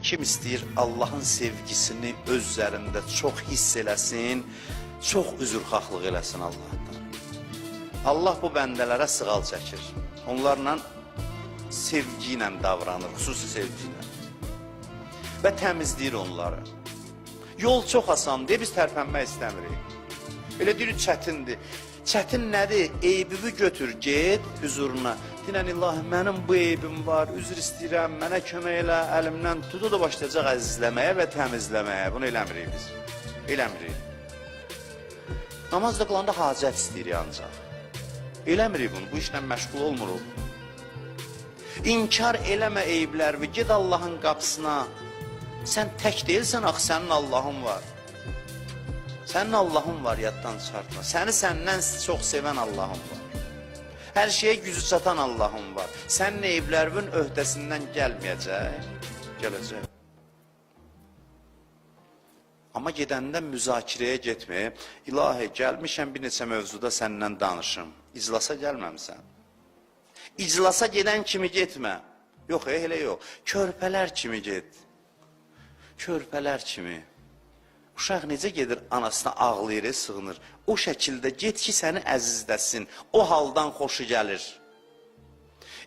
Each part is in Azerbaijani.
Kim istəyir Allahın sevgisini öz üzərində çox hiss eləsin, çox üzrxahlıq eləsin Allahdan. Allah bu bəndələrə sığal çəkir. Onlarla sevgi ilə davranır, xüsusi sevgi ilə. Və təmizləyir onları. Yol çox asandır, biz tərpənmək istəmirik. Elə deyir, çətindir. Çətin nədir? Eybimi götür, get hüzuruna. Dinən ilahi, mənim bu eybim var, üzr istəyirəm, mənə kömək elə, əlimdən tutu da başlayacaq əzizləməyə və təmizləməyə. Bunu eləmirik biz. Eləmirik. Namazda qılanda hacət istəyirik ancaq. Eləmirik bunu, bu işlə məşğul olmuruq. İnkar eləmə eyblərimi, ged Allahın qapısına. Sən tək deyilsən, axı sənin Allahın var. Sənin Allahın var, yaddan çıxartma. Səni səndən çox sevən Allahın var. Hər şeyə gücü çatan Allahın var. Sənin eyblərinin öhdəsindən gəlməyəcək, gələcək. Amma gedəndə müzakirəyə getməyib, ilahi, gəlmişəm bir neçə mövzuda səndən danışım. İclasa gəlməmsən. İclasa gedən kimi getmə. Yox, elə yox. Körpələr kimi get. Körpələr kimi. Uşaq necə gedir anasına ağlayır, sığınır. O şəkildə get ki, səni əzizləsin. O haldan xoşu gəlir.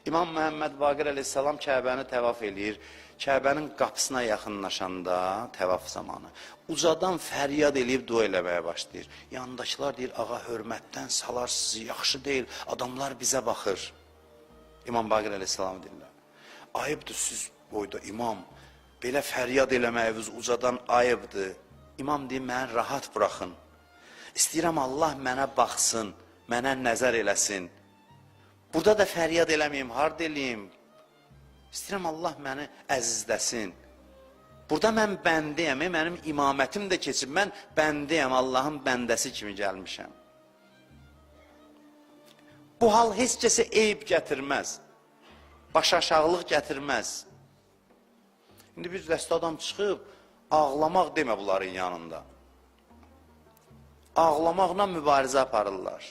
İmam Məhəmməd Baqir əleyhissalam Kəbəni təvaf eləyir. Kəbənin qapısına yaxınlaşanda, təvaf zamanı, ucadan fəryad eləyib dua eləməyə başlayır. Yanındakılar deyir, ağa, hörmətdən salar sizi, yaxşı deyil, adamlar bizə baxır. İmam Baqir əleyhissalam deyirlər. Ayıbdır siz boyda imam, belə fəryad eləməyiniz ucadan ayıbdır. İmam deyir, mənə rahat buraxın. İstəyirəm Allah mənə baxsın, mənə nəzər eləsin. Burada da fəryad eləməyim, harda eləyim? İstəyirəm Allah məni əzizləsin. Burada mən bəndəyəm, mənim imamətim də keçib, mən bəndəyəm, Allahın bəndəsi kimi gəlmişəm. Bu hal heç kəsə eyb gətirməz, başaşağılıq gətirməz. İndi bir dəstə adam çıxıb, ağlamaq demə bunların yanında. Ağlamaqla mübarizə aparırlar.